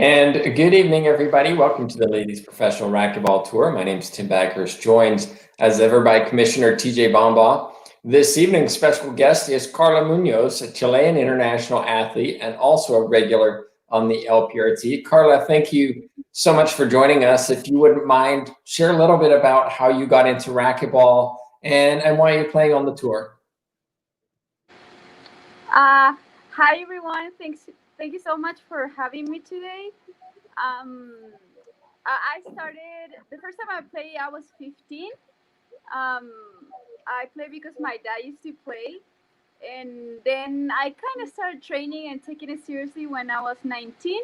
And good evening, everybody. Welcome to the Ladies Professional Racquetball Tour. My name is Tim Baghurst, joined as ever by Commissioner TJ Bamba. This evening's special guest is Carla Munoz, a Chilean international athlete and also a regular on the LPRT. Carla, thank you so much for joining us. If you wouldn't mind, share a little bit about how you got into racquetball and why you're playing on the tour. Hi everyone, thank you so much for having me today. I started, the first time I played, I was 15. I played because my dad used to play, and then I kind of started training and taking it seriously when I was 19.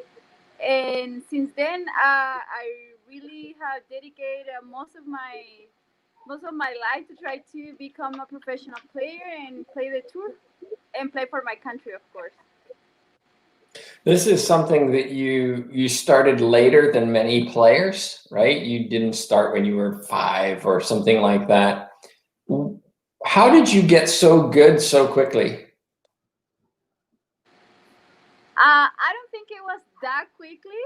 And since then, I really have dedicated most of my life to try to become a professional player and play the tour and play for my country, of course. This is something that you started later than many players, right? You didn't start when you were 5 or something like that. How did you get so good so quickly? I don't think it was that quickly.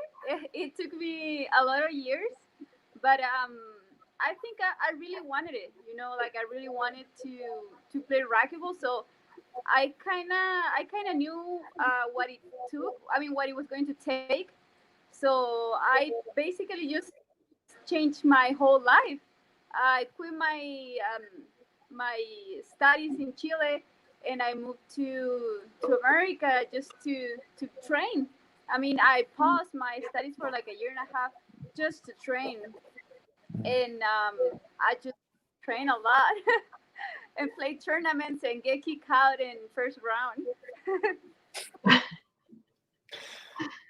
It took me a lot of years, but I think I really wanted it. You know, like I really wanted to play racquetball. So I kind of knew what it took. I mean, what it was going to take. So I basically just changed my whole life. I quit my studies in Chile, and I moved to America just to train. I mean, I paused my studies for like a year and a half just to train, and I just train a lot and play tournaments and get kicked out in first round.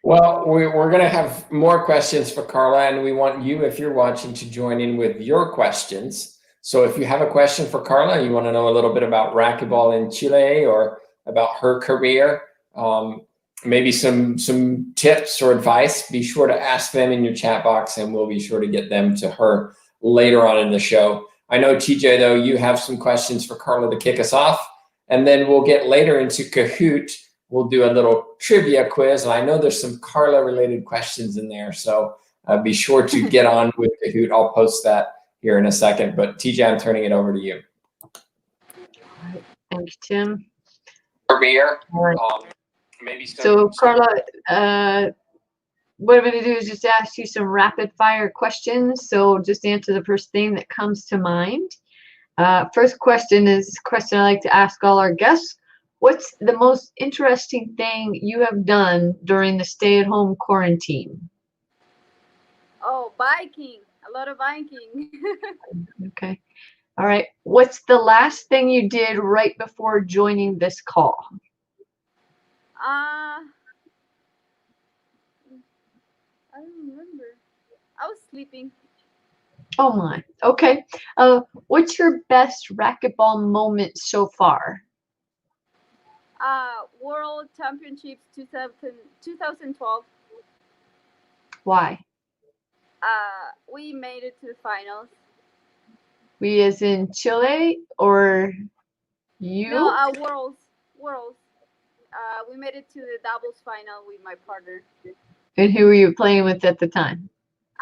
Well, we're going to have more questions for Carla, and we want you, if you're watching, to join in with your questions. So if you have a question for Carla, you want to know a little bit about racquetball in Chile or about her career, maybe some tips or advice, be sure to ask them in your chat box, and we'll be sure to get them to her later on in the show. I know, TJ, though, you have some questions for Carla to kick us off, and then we'll get later into Kahoot. We'll do a little trivia quiz, and I know there's some Carla-related questions in there, so be sure to get on with Kahoot. I'll post that here in a second, but TJ, I'm turning it over to you. Thank you, Tim. Career, maybe so Carla, what I'm going to do is just ask you some rapid-fire questions, so just answer the first thing that comes to mind. First question is a question I like to ask all our guests. What's the most interesting thing you have done during the stay-at-home quarantine? Oh, biking. A lot of biking. Okay. All right. What's the last thing you did right before joining this call? I don't remember. I was sleeping. Oh my. Okay. What's your best racquetball moment so far? World Championships 2012. Why? We made it to the finals. We as in Chile or you? No, Worlds. We made it to the doubles final with my partner. And who were you playing with at the time?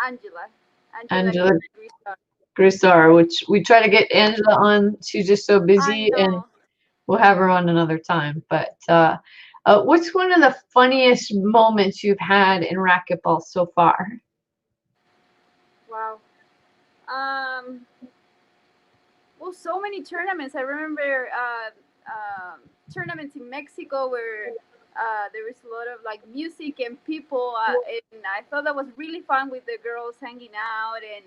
Angela Grisar, which we try to get Angela on. She's just so busy, and we'll have her on another time. But what's one of the funniest moments you've had in racquetball so far? Wow. Well, so many tournaments. I remember tournaments in Mexico where there was a lot of like music and people, and I thought that was really fun with the girls hanging out and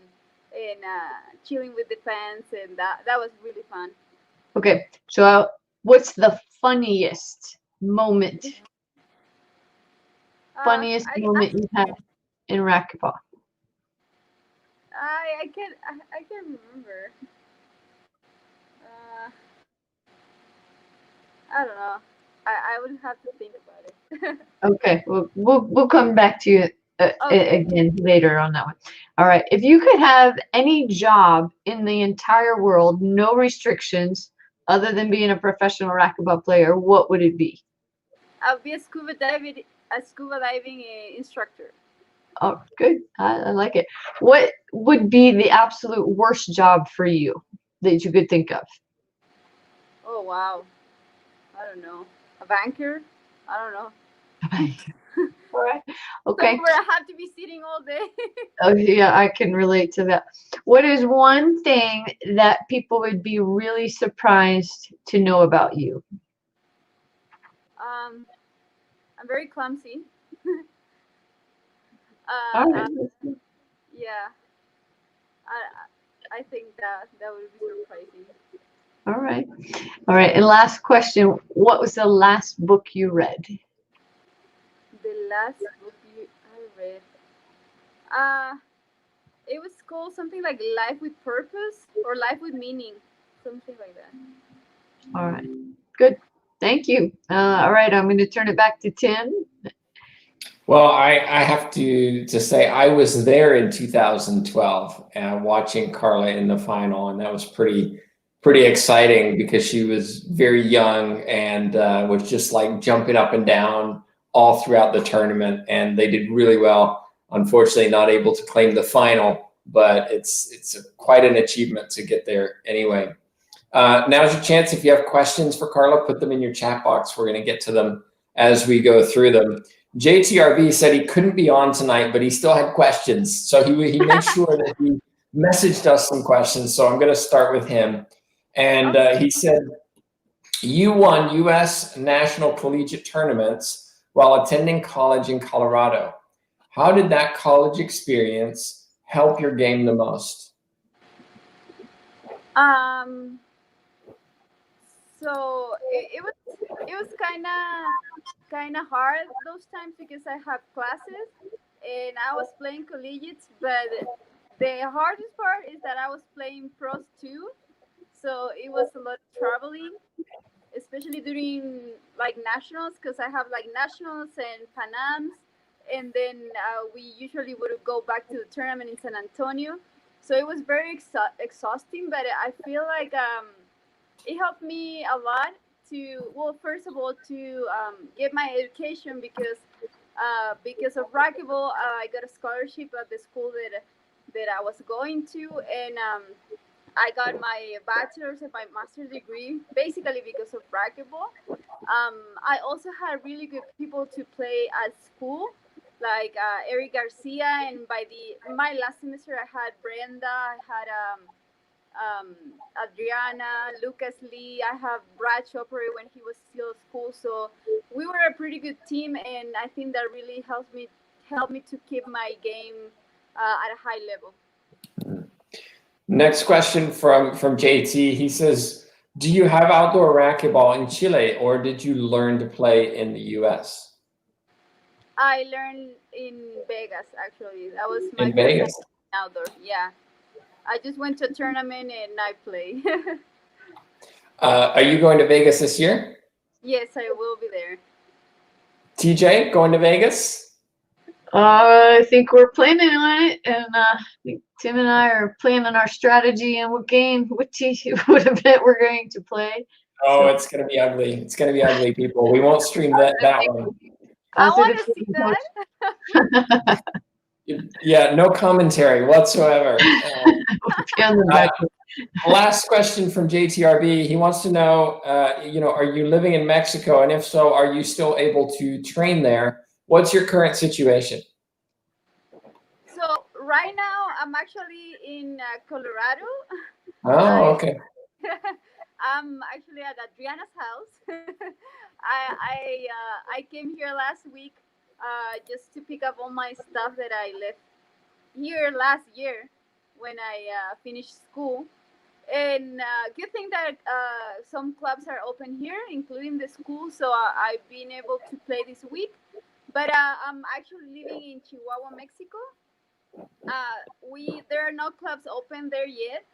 chilling with the fans, and that was really fun. Okay, so what's the funniest moment? Funniest moment you've had in racquetball? I can't remember. I don't know. I would have to think about it. Okay, we'll come back to you again later on that one. All right. If you could have any job in the entire world, no restrictions, other than being a professional racquetball player, what would it be? I'll be a scuba diving instructor. Oh, good. I like it. What would be the absolute worst job for you that you could think of? Oh wow. I don't know. A banker? I don't know. All right. Okay. Somewhere I have to be sitting all day. Oh, yeah, I can relate to that. What is one thing that people would be really surprised to know about you? I'm very clumsy. All uh, right. yeah. I think that would be surprising. All right. All right. And last question. What was the last book you read? The last book I read. Uh, it was called something like Life with Purpose or Life with Meaning, something like that. All right. Good. Thank you. All right. I'm going to turn it back to Tim. Well, I have to say I was there in 2012 watching Carla in the final, and that was pretty exciting because she was very young and was just like jumping up and down all throughout the tournament, and they did really well. Unfortunately, not able to claim the final, but it's quite an achievement to get there anyway. Now's your chance. If you have questions for Carla, put them in your chat box. We're going to get to them as we go through them. JTRV said he couldn't be on tonight, but he still had questions. So he made sure that he messaged us some questions. So I'm going to start with him. And he said, you won U.S. national collegiate tournaments while attending college in Colorado. How did that college experience help your game the most? So it was kind of hard those times because I have classes and I was playing collegiates, but the hardest part is that I was playing pros too, so it was a lot of traveling, especially during like nationals, because I have like nationals and Panams, and then we usually would go back to the tournament in San Antonio, so it was very exhausting, but I feel like it helped me a lot to, well, first of all, to get my education because of racquetball, I got a scholarship at the school that I was going to, and I got my bachelor's and my master's degree basically because of racquetball. I also had really good people to play at school, like Eric Garcia, and by my last semester I had Brenda, I had Adriana, Lucas Lee. I have Brad Chopper when he was still at school. So we were a pretty good team, and I think that really helped me to keep my game at a high level. Next question from JT. He says, do you have outdoor racquetball in Chile, or did you learn to play in the US? I learned in Vegas, actually. That was my in Vegas outdoor. Yeah. I just went to a tournament and I play. Are you going to Vegas this year? Yes, I will be there. TJ, going to Vegas? I think we're planning on it, and I think Tim and I are planning our strategy and what event we're going to play. Oh, so it's going to be ugly. It's going to be ugly, people. We won't stream that one. I want to see that. Yeah, no commentary whatsoever. Last question from JTRB. He wants to know, are you living in Mexico? And if so, are you still able to train there? What's your current situation? So right now, I'm actually in Colorado. Oh, okay. I'm actually at Adriana's house. I came here last week just to pick up all my stuff that I left here last year when I finished school. And good thing that some clubs are open here, including the school, so I've been able to play this week. But I'm actually living in Chihuahua, Mexico. There are no clubs open there yet.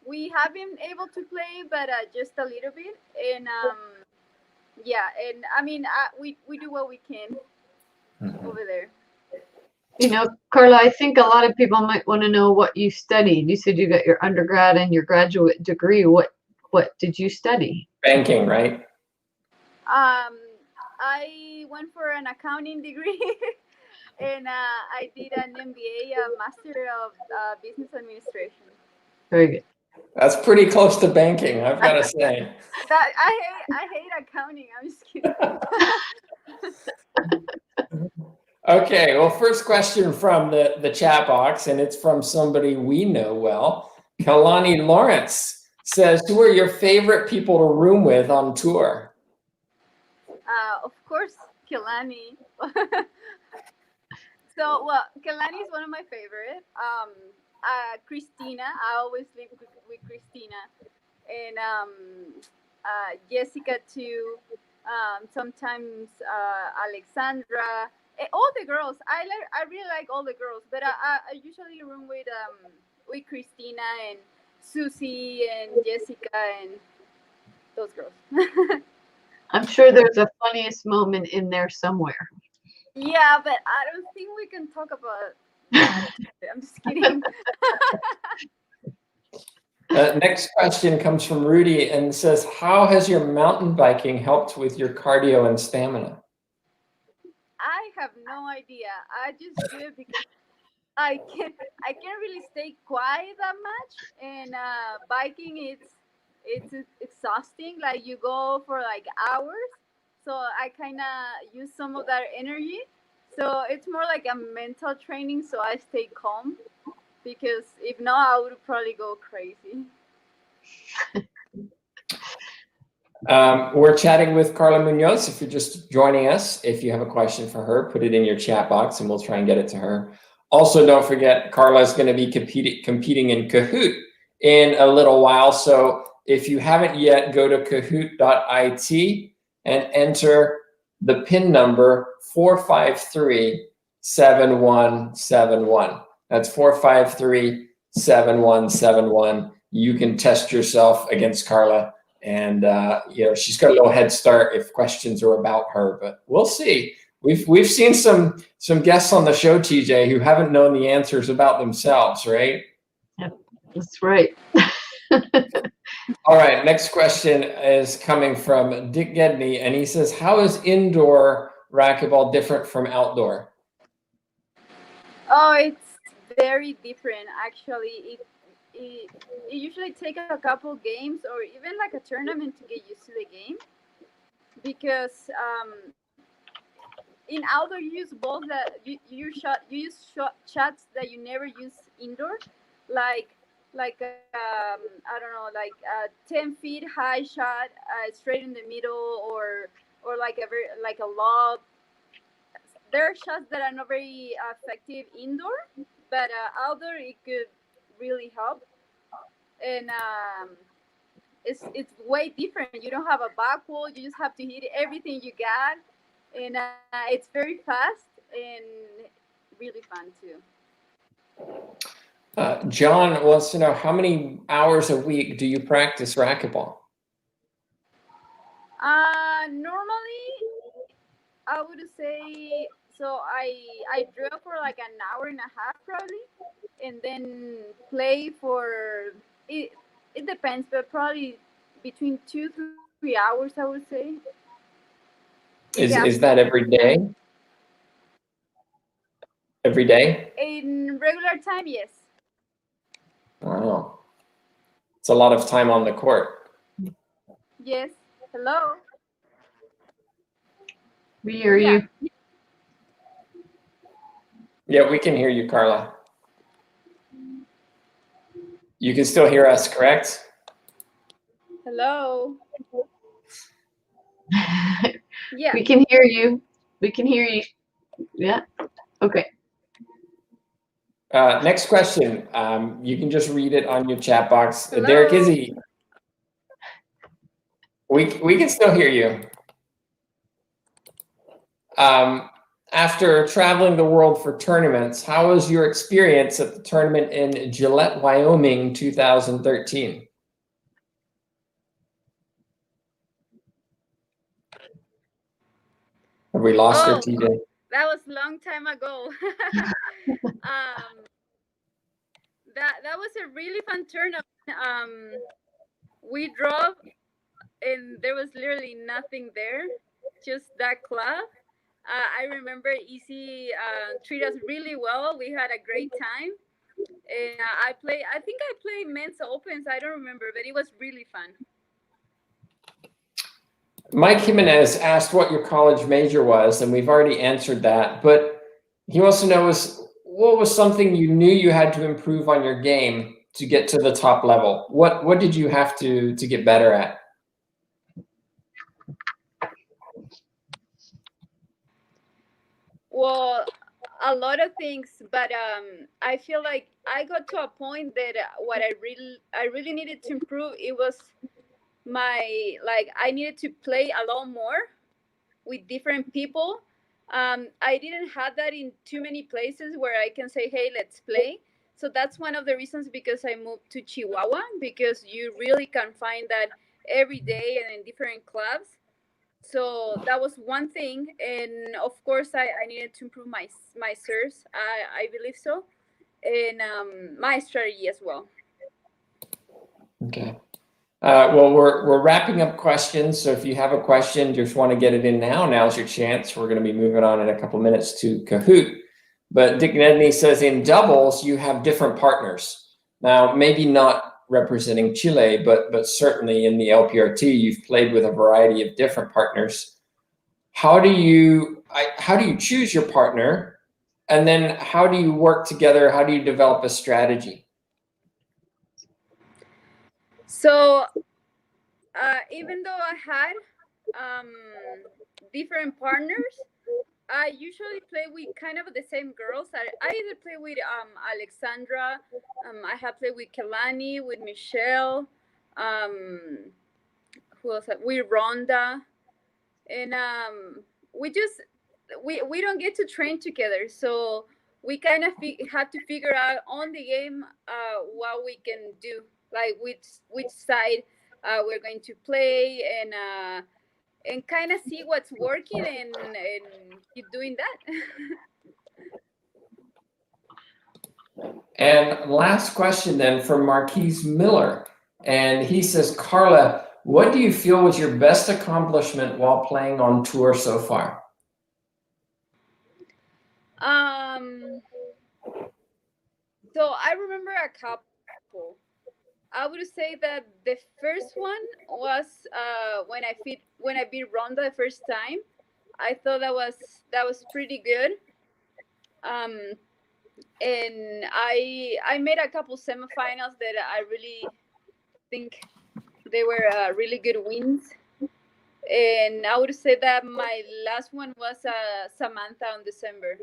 We have been able to play, but just a little bit. And yeah, and I mean, we do what we can over there. Carla, I think a lot of people might want to know what you studied. You said you got your undergrad and your graduate degree. What did you study? Banking, right? I went for an accounting degree. and I did an MBA, a Master of Business Administration. Very good. That's pretty close to banking, I've got to say. That I hate accounting. I'm just kidding. Okay, well, first question from the chat box, and it's from somebody we know well. Kalani Lawrence says, who are your favorite people to room with on tour? Of course, Kilani. So, well, Kelani is one of my favorite. Christina, I always live with Christina, and Jessica too. Sometimes Alexandra. All the girls. I really like all the girls, but I usually room with Christina and Susie and Jessica and those girls. I'm sure there's a funniest moment in there somewhere. Yeah, but I don't think we can talk about that. I'm just kidding. Next question comes from Rudy and says, how has your mountain biking helped with your cardio and stamina? I have no idea. I just do it because I can't really stay quiet that much, and biking it's exhausting. Like you go for like hours, so I kind of use some of that energy. So it's more like a mental training, so I stay calm, because if not, I would probably go crazy. We're chatting with Carla Munoz. If you're just joining us, if you have a question for her, put it in your chat box and we'll try and get it to her. Also, don't forget, Carla is going to be competing in Kahoot in a little while. So if you haven't yet, go to kahoot.it and enter the PIN number 453-7171. That's 453-7171. You can test yourself against Carla. And she's got a little head start if questions are about her, but we'll see. We've seen some guests on the show, TJ, who haven't known the answers about themselves, right? Yep, that's right. All right, next question is coming from Dick Gedney, and he says, how is indoor racquetball different from outdoor? Oh, it's very different, actually. It usually takes a couple games or even like a tournament to get used to the game, because in outdoor you use balls that you use shots that you never use indoor, like I don't know, like a 10 feet high shot straight in the middle, or like a lob. There are shots that are not very effective indoor, but outdoor it could really help. And it's way different. You don't have a back wall. You just have to hit everything you got, and it's very fast and really fun too. John wants to know, how many hours a week do you practice racquetball? Normally, I would say, so I drill for like an hour and a half probably, and then play for it. It depends, but probably between 2-3 hours, I would say. Is that every day? Every day? In regular time, yes. Wow. It's a lot of time on the court. Yes. Hello? We hear you. Yeah, we can hear you, Carla. You can still hear us, correct? Hello? Yeah. We can hear you. We can hear you. Yeah. Okay. Next question. You can just read it on your chat box. Hello? Derek Izzy. We can still hear you. After traveling the world for tournaments, how was your experience at the tournament in Gillette, Wyoming, 2013? Have we lost her, TJ? That was a long time ago. That was a really fun tournament. We drove, and there was literally nothing there, just that club. I remember Easy treated us really well. We had a great time. And I think I played men's opens. I don't remember, but it was really fun. Mike Jimenez asked what your college major was, and we've already answered that. But he wants to know what was something you knew you had to improve on your game to get to the top level? What did you have to get better at? Well, a lot of things, but I feel like I got to a point that what I really needed to improve, it was I needed to play a lot more with different people. I didn't have that in too many places where I can say, hey, let's play. So that's one of the reasons because I moved to Chihuahua, because you really can find that every day and in different clubs. So that was one thing. And of course, I needed to improve my serves. I believe so. And my strategy as well. Okay. Well, we're wrapping up questions. So if you have a question, just want to get it in now, now's your chance. We're going to be moving on in a couple minutes to Kahoot. But Dick Nedney says in doubles, you have different partners. Now, maybe not representing Chile, but certainly in the LPRT, you've played with a variety of different partners. How do you choose your partner? And then how do you work together? How do you develop a strategy? So even though I had different partners, I usually play with kind of the same girls. I either play with Alexandra, I have played with Kelani, with Michelle, who else? With Rhonda, and we don't get to train together, so we kind of have to figure out on the game what we can do, like which side we're going to play, and kind of see what's working and keep doing that. And last question then from Marquise Miller. And he says, Carla, what do you feel was your best accomplishment while playing on tour so far? So I remember a couple. I would say that the first one was when I beat Rhonda the first time. I thought that was pretty good. And I made a couple semifinals that I really think they were really good wins. And I would say that my last one was Samantha in December.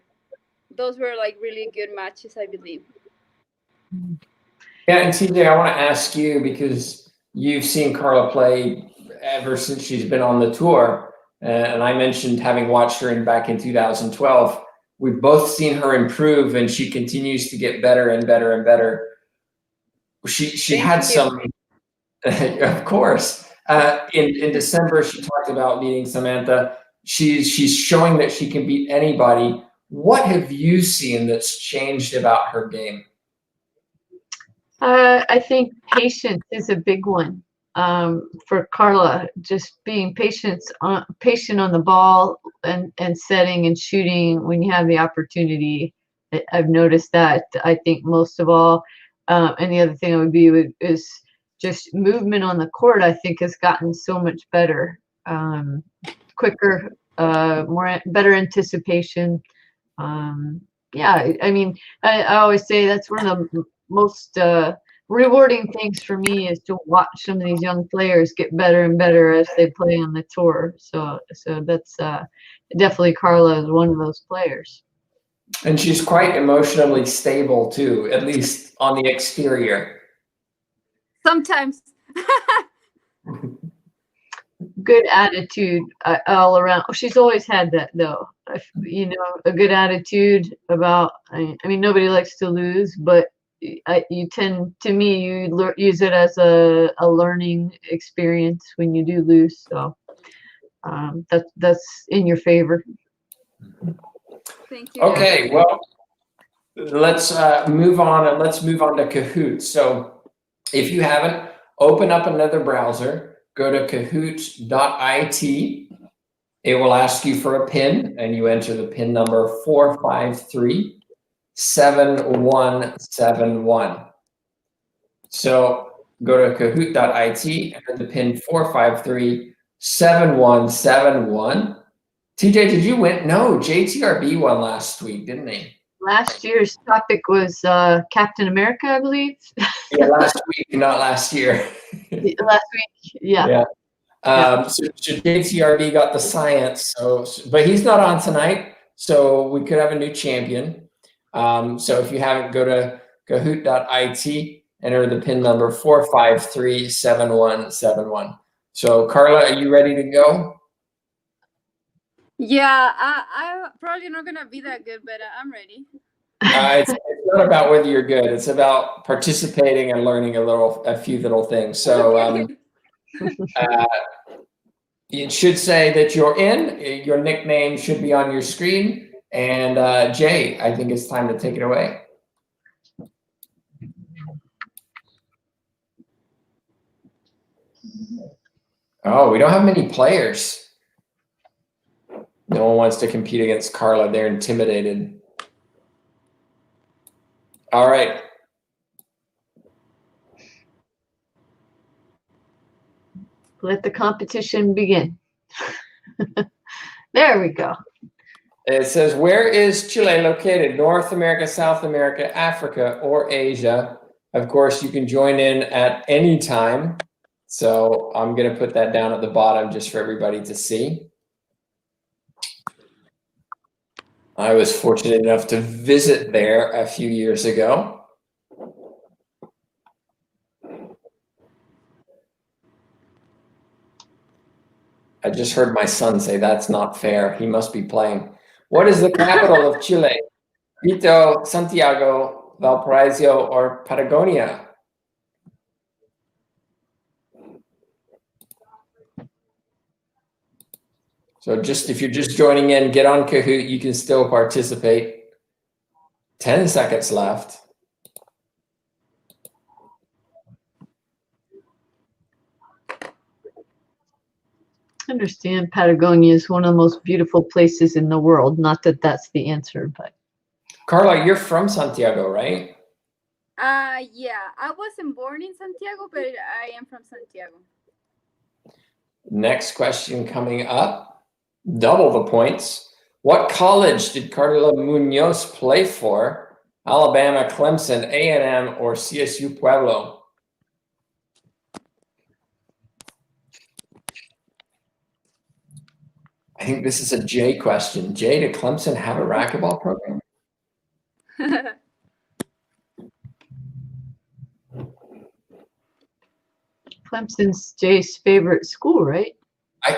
Those were like really good matches, I believe. Yeah, and TJ, I want to ask you, because you've seen Carla play ever since she's been on the tour, and I mentioned having watched her back in 2012. We've both seen her improve, and she continues to get better and better and better. She had some, of course. In December, she talked about beating Samantha. She's showing that she can beat anybody. What have you seen that's changed about her game? I think patience is a big one for Carla. Just being patient on the ball and setting and shooting when you have the opportunity. I've noticed that. I think most of all, and the other thing I would be is just movement on the court. I think has gotten so much better, quicker, better anticipation. Yeah, I mean, I always say that's one of the most rewarding things for me is to watch some of these young players get better and better as they play on the tour. So that's definitely Carla is one of those players. And she's quite emotionally stable too, at least on the exterior. Sometimes. Good attitude all around. She's always had that though. You know, a good attitude about. I mean, nobody likes to lose, but you tend to use it as a learning experience when you do lose. So that's in your favor. Thank you. Okay, well, let's move on, and let's move on to Kahoot. So if you haven't, open up another browser, go to kahoot.it, It will ask you for a PIN, and you enter the PIN number 4537171. So go to kahoot.it, enter the PIN 4537171. TJ, did you win? No, JTRB won last week, didn't he? Last year's topic was Captain America, I believe. Yeah, last week, not last year. Last week, yeah. Yeah. So JTRB got the science, but he's not on tonight, so we could have a new champion. So if you haven't, go to kahoot.it, enter the PIN number 4537171. So Carla, are you ready to go? Yeah, I probably not gonna be that good, but I'm ready. It's not about whether you're good. It's about participating and learning a few little things. So it should say that you're in. Your nickname should be on your screen. And Jay, I think it's time to take it away. Oh, we don't have many players. No one wants to compete against Carla. They're intimidated. All right. Let the competition begin. There we go. It says, where is Chile located? North America, South America, Africa, or Asia? Of course, you can join in at any time. So I'm going to put that down at the bottom just for everybody to see. I was fortunate enough to visit there a few years ago. I just heard my son say, that's not fair. He must be playing. What is the capital of Chile? Quito, Santiago, Valparaiso, or Patagonia? So if you're just joining in, get on Kahoot. You can still participate. 10 seconds left. I understand Patagonia is one of the most beautiful places in the world. Not that that's the answer, but. Carla, you're from Santiago, right? Yeah, I wasn't born in Santiago, but I am from Santiago. Next question coming up. Double the points. What college did Carla Munoz play for? Alabama, Clemson, A&M, or CSU Pueblo? I think this is a Jay question. Jay, did Clemson have a racquetball program? Clemson's Jay's favorite school, right?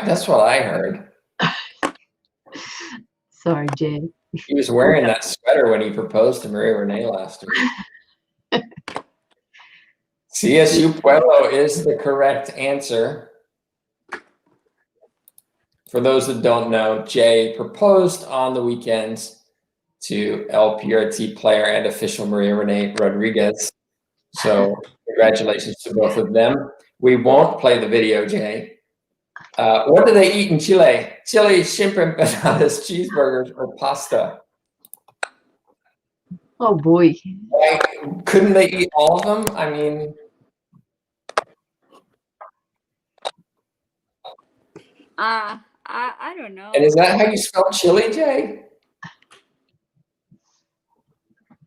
That's what I heard. Sorry, Jay. He was wearing that sweater when he proposed to Maria Renee last week. CSU Pueblo is the correct answer. For those that don't know, Jay proposed on the weekends to LPRT player and official Maria Renee Rodriguez. So congratulations to both of them. We won't play the video, Jay. What do they eat in Chile? Chili, shrimp empanadas, cheeseburgers, or pasta? Oh boy. Why couldn't they eat all of them? I mean, I don't know. and is that how you spell chili, Jay?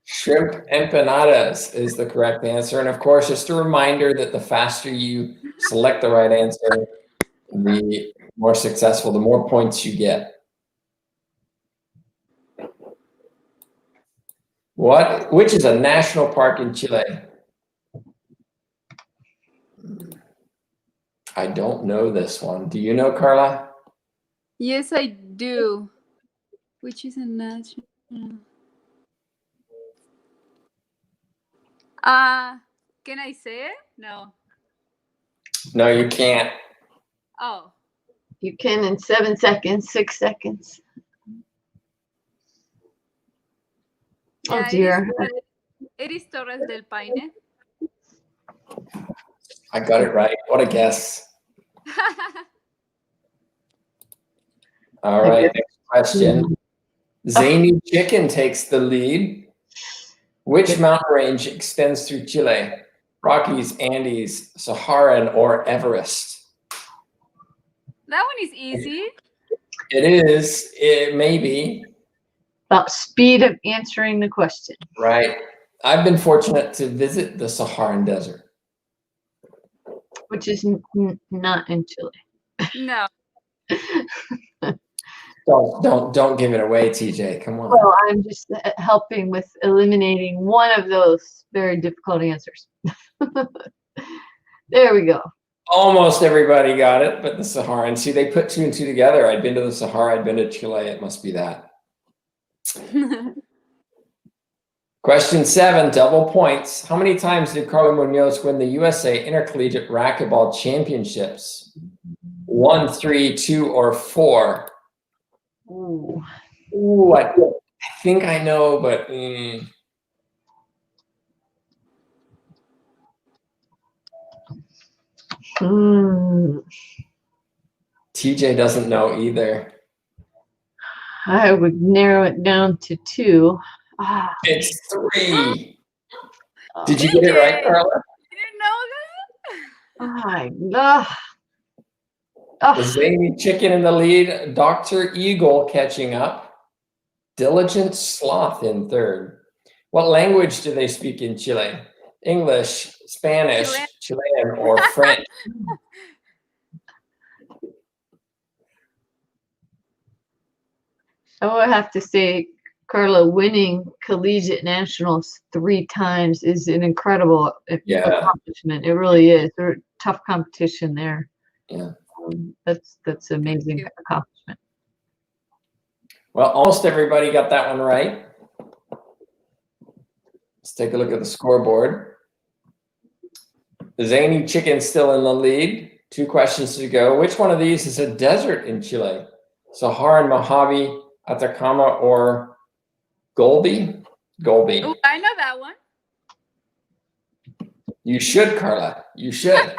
Shrimp empanadas is the correct answer. And of course, just a reminder that the faster you select the right answer, the more successful, the more points you get. Which is a national park in Chile? I don't know this one. Do you know, Carla? Yes, I do. Which is a national. Can I say it? No. No, you can't. Oh. You can in 7 seconds, 6 seconds. Yeah, Oh dear. It is Torres del Paine. I got it right. What a guess. All I right, guess. next question. Zany Chicken takes the lead. Which mountain range extends through Chile? Rockies, Andes, Saharan, or Everest? That one is easy. It is. It may be. About speed of answering the question. Right. I've been fortunate to visit the Saharan Desert. Which is not in Chile. No. Don't give it away, TJ. Come on. Well, I'm just helping with eliminating one of those very difficult answers. There we go. Almost everybody got it, but the Saharan. See, they put 2 and 2 together. I'd been to the Sahara. I'd been to Chile. It must be that. Question 7, double points. How many times did Carla Munoz win the USA Intercollegiate Racquetball Championships? 1, 3, 2, or 4? Ooh. Ooh, I think I know, but TJ doesn't know either. I would narrow it down to 2. Ah. It's 3. Did you get it right, Carla? You didn't know that? The Zany Chicken in the lead, Dr. Eagle catching up, Diligent Sloth in third. What language do they speak in Chile? English, Spanish, Chilean, or French? I would have to say, Carla, winning collegiate nationals 3 times is an incredible accomplishment. It really is. There's tough competition there. Yeah. That's amazing accomplishment. Well, almost everybody got that one right. Let's take a look at the scoreboard. The Zany Chicken still in the lead. 2 questions to go. Which one of these is a desert in Chile? Saharan, Mojave, Atacama, or Gobi? Gobi. Oh, I know that one. You should, Carla. You should.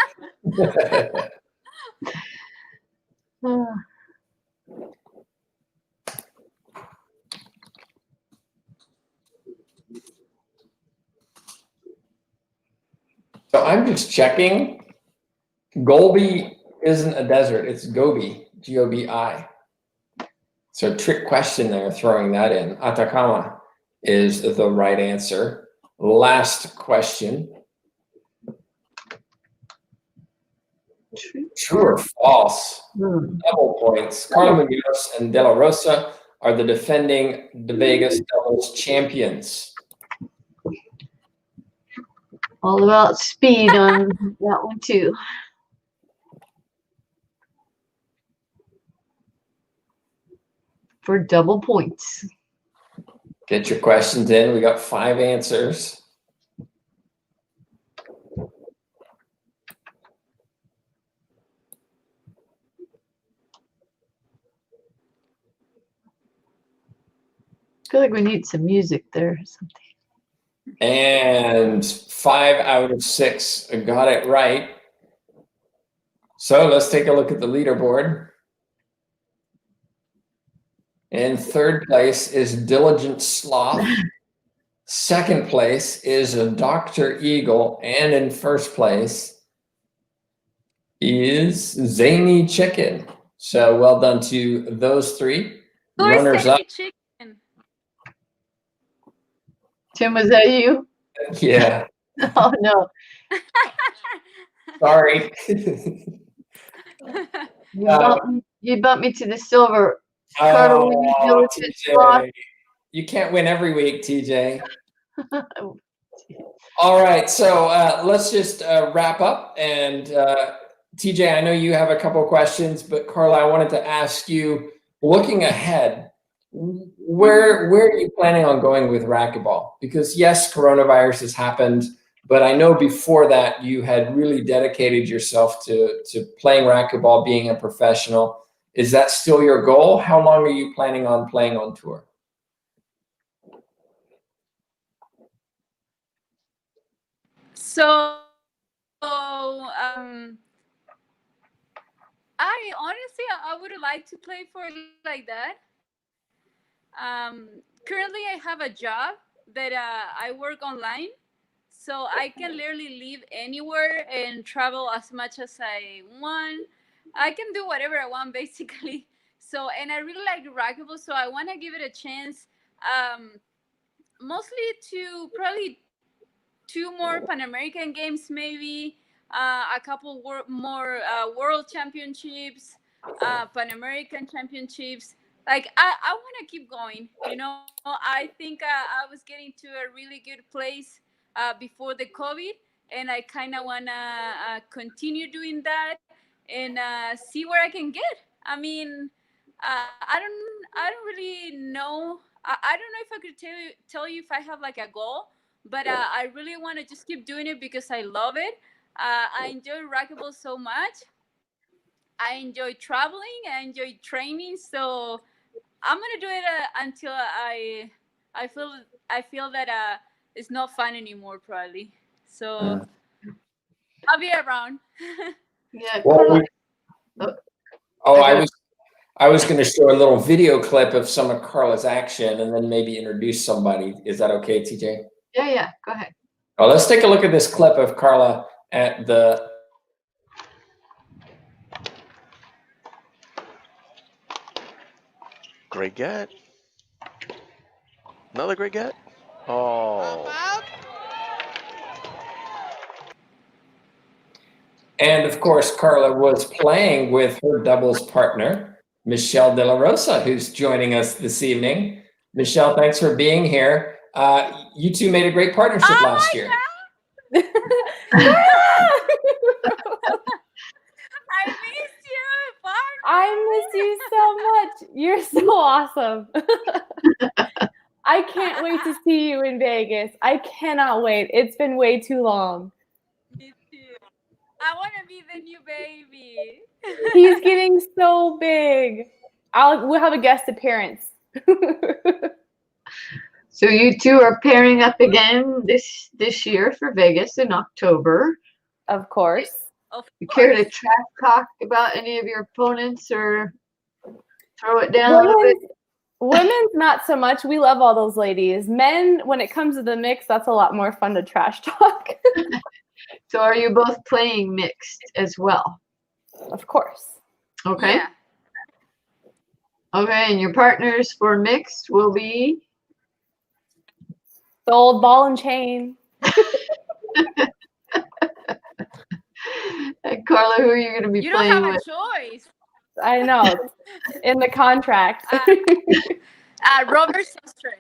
So I'm just checking. Gobi isn't a desert. It's Gobi, G-O-B-I. So trick question there, throwing that in. Atacama is the right answer. Last question. True or false? Double points. Carla Munoz and De La Rosa are the defending De Vegas doubles champions. All about speed on that one too. For double points. Get your questions in. We got 5 answers. I feel like we need some music there or something. And 5 out of 6 got it right. So let's take a look at the leaderboard. In third place is Diligent Sloth. Second place is a Dr. Eagle. And in first place is Zany Chicken. So well done to those 3. Runners up. Chicken? Tim, was that you? Yeah. Oh no. Sorry. You bumped me to the silver. Oh, TJ. You can't win every week, TJ. All right, so let's just wrap up. And TJ, I know you have a couple questions, but Carla, I wanted to ask you, looking ahead, where are you planning on going with racquetball? Because yes, coronavirus has happened, but I know before that you had really dedicated yourself to playing racquetball, being a professional. Is that still your goal? How long are you planning on playing on tour? So I honestly, I would like to play for like that. Currently, I have a job that I work online, so I can literally live anywhere and travel as much as I want. I can do whatever I want, basically. So, and I really like racquetball, so I want to give it a chance. Um, Mostly to probably two more Pan American Games, maybe a couple more World Championships, Pan American Championships. Like I want to keep going. You know, I think I was getting to a really good place before the COVID, and I kind of want to continue doing that and see where I can get. I mean, I don't really know. I don't know if I could tell you if I have like a goal, but I really want to just keep doing it because I love it. I enjoy racquetball so much. I enjoy traveling. I enjoy training. So I'm gonna do it until I feel that it's not fun anymore, probably. So I'll be around. Yeah, Well, Carla. oh, I got I was going to show a little video clip of some of Carla's action and then maybe introduce somebody. Is that okay, TJ? Yeah, go ahead. Oh, let's take a look at this clip of Carla at the. Great get. Another great get. Oh. And of course, Carla was playing with her doubles partner, Michelle De La Rosa, who's joining us this evening. Michelle, thanks for being here. You two made a great partnership last year. I missed you, partner. I miss you so much. You're so awesome. I can't wait to see you in Vegas. I cannot wait. It's been way too long. Me too. I want to be the new baby. He's getting so big. We'll have a guest appearance. So you two are pairing up again this year for Vegas in October. Of course. You care to trash talk about any of your opponents or throw it down a little bit? Women's not so much. We love all those ladies. Men, when it comes to the mix, that's a lot more fun to trash talk. So are you both playing mixed as well? Of course. Okay. Yeah. Okay, and your partners for mixed will be? The old ball and chain. And Carla, who are you going to be You don't playing have with? a choice. I know. In the contract. Robert Sostre.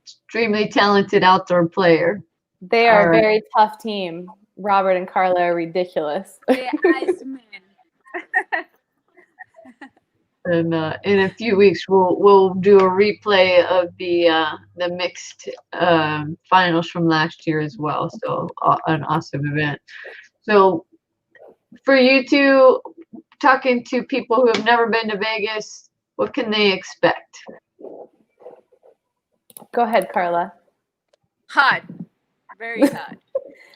Extremely talented outdoor player. They are All a right. very tough team. Robert and Carla are ridiculous. The Iceman. And in a few weeks, we'll do a replay of the mixed finals from last year as well. So an awesome event. So for you two, talking to people who have never been to Vegas, what can they expect? Go ahead, Carla. Hot. Very hot.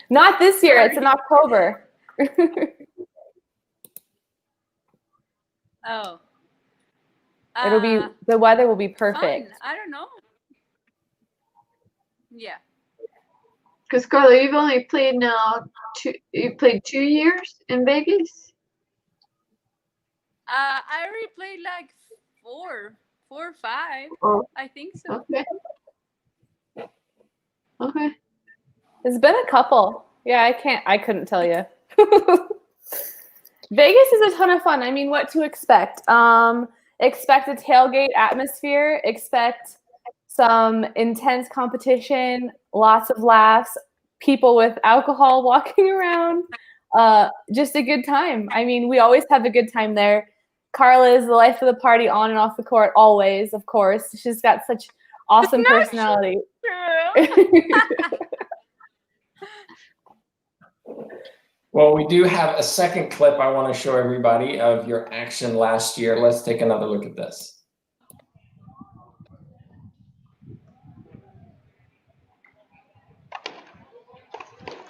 Not this year. It's in October. Oh. It'll be, the weather will be perfect. Fun. I don't know. Yeah. Because Carla, you've only played now you played 2 years in Vegas? I already played like four or five. Oh, I think so. okay. Okay. It's been a couple. Yeah, I couldn't tell you. Vegas is a ton of fun. I mean, what to expect? Expect a tailgate atmosphere. Expect some intense competition, lots of laughs, people with alcohol walking around. Just a good time. I mean, we always have a good time there. Carla is the life of the party on and off the court, always, of course. She's got such awesome personality. True. Well, we do have a second clip I want to show everybody of your action last year. Let's take another look at this.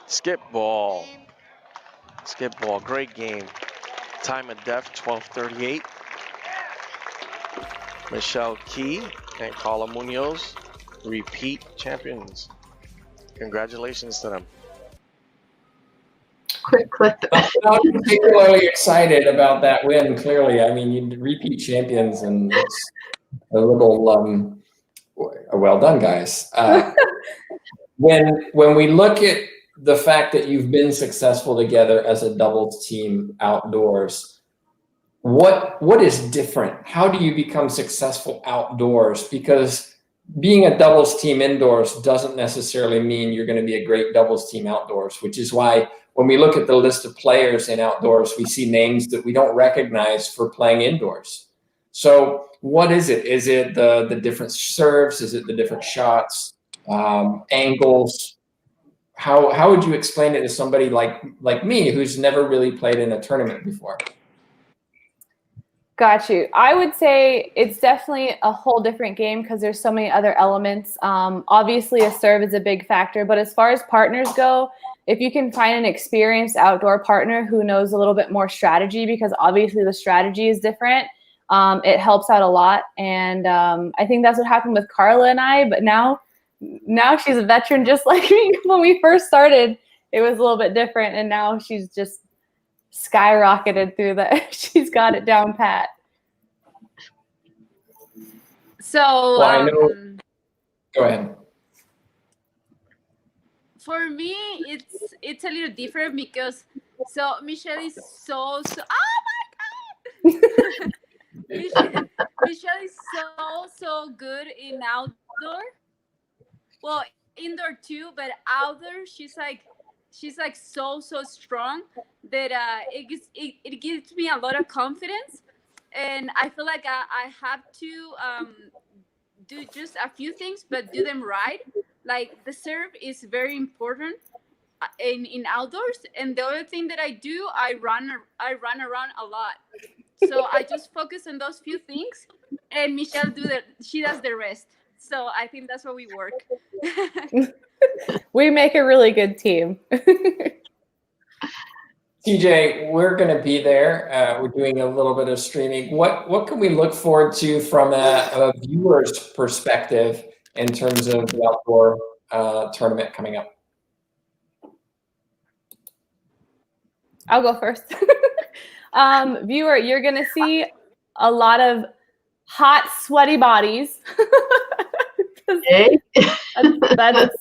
Skip ball. Basketball, great game. Time of death, 12:38. Michelle Key and Carla Munoz, repeat champions. Congratulations to them. Quick clip. I'm particularly excited about that win, clearly. I mean, you repeat champions, and it's a little, well done, guys. When we look at the fact that you've been successful together as a doubles team outdoors, what is different? How do you become successful outdoors? Because being a doubles team indoors doesn't necessarily mean you're going to be a great doubles team outdoors, which is why when we look at the list of players in outdoors, we see names that we don't recognize for playing indoors. So what is it? Is it the different serves? Is it the different shots, angles? How would you explain it to somebody like me who's never really played in a tournament before? Got you. I would say it's definitely a whole different game because there's so many other elements. Obviously, a serve is a big factor, but as far as partners go, if you can find an experienced outdoor partner who knows a little bit more strategy, because obviously the strategy is different, it helps out a lot. And I think that's what happened with Carla and I, but now she's a veteran just like me. When we first started, it was a little bit different, and now she's just skyrocketed through she's got it down pat. So Well, I know. Go ahead. for me, it's a little different because Michelle is so oh my god Michelle is so good in outdoor. Well, indoor too, but outdoor she's like so strong that it gives me a lot of confidence, and I feel like I have to do just a few things, but do them right. Like the serve is very important in outdoors, and the other thing that I do, I run around a lot. So I just focus on those few things, and Michelle she does the rest. So I think that's what we work. We make a really good team. TJ, we're going to be there. We're doing a little bit of streaming. What can we look forward to from a viewer's perspective in terms of the outdoor tournament coming up? I'll go first. Viewer, you're going to see a lot of hot, sweaty bodies. Hey. That's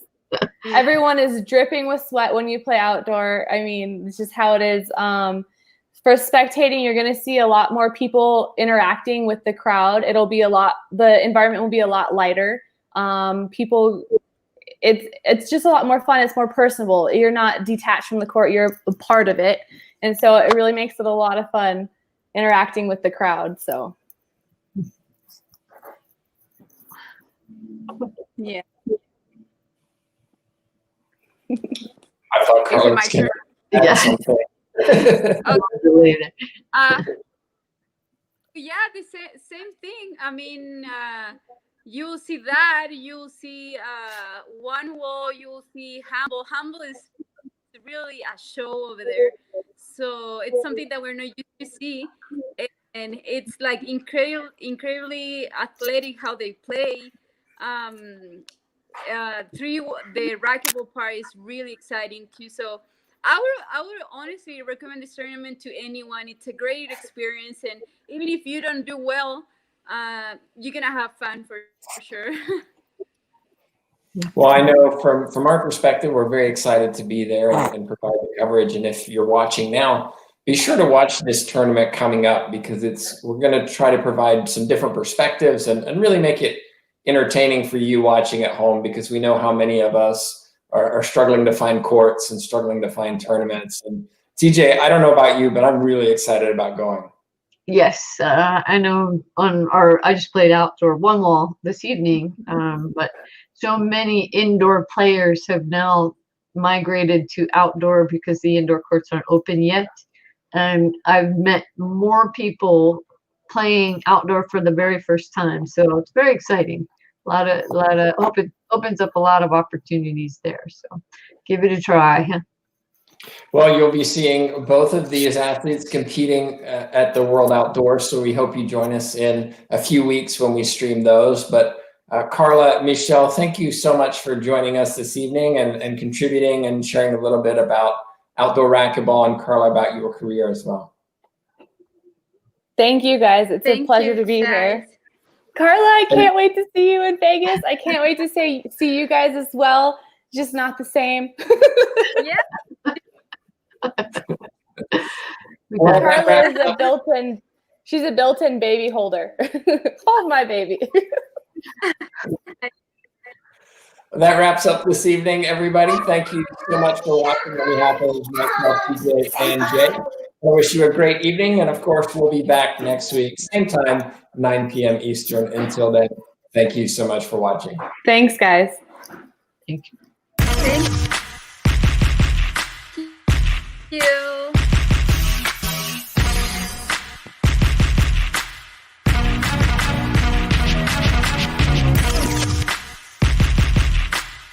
everyone is dripping with sweat when you play outdoor. I mean, it's just how it is. For spectating, you're going to see a lot more people interacting with the crowd. The environment will be a lot lighter. It's just a lot more fun. It's more personable. You're not detached from the court. You're a part of it. And so it really makes it a lot of fun interacting with the crowd. So. Yeah. I thought Carla was going to add something. Yeah, the same thing. I mean, you'll see that. You'll see one wall. You'll see Humble. Humble is really a show over there. So it's something that we're not used to see. And it's like incredibly athletic how they play. The racquetball part is really exciting too. So I would honestly recommend this tournament to anyone. It's a great experience, and even if you don't do well, you're gonna have fun for sure. Well, I know from our perspective, we're very excited to be there and provide the coverage. And if you're watching now, be sure to watch this tournament coming up, because we're going to try to provide some different perspectives and really make it entertaining for you watching at home, because we know how many of us are struggling to find courts and struggling to find tournaments. And TJ, I don't know about you, but I'm really excited about going. Yes, I know I just played outdoor one wall this evening, but so many indoor players have now migrated to outdoor because the indoor courts aren't open yet. And I've met more people playing outdoor for the very first time. So it's very exciting. Opens up a lot of opportunities there. So give it a try. Well, you'll be seeing both of these athletes competing at the World Outdoors, so we hope you join us in a few weeks when we stream those. But Carla, Michelle, thank you so much for joining us this evening and contributing and sharing a little bit about outdoor racquetball, and Carla, about your career as well. Thank you, guys. It's a pleasure to be here. Carla, I can't wait to see you in Vegas. I can't wait to see you guys as well. Just not the same. Yeah. Carla is a built-in. She's a built-in baby holder. Hold my baby. That wraps up this evening, everybody. Thank you so much for watching on behalf of myself, DJ, and Jay. I wish you a great evening, and of course, we'll be back next week, same time, 9 p.m. Eastern. Until then, thank you so much for watching. Thanks, guys. Thank you. Thank you.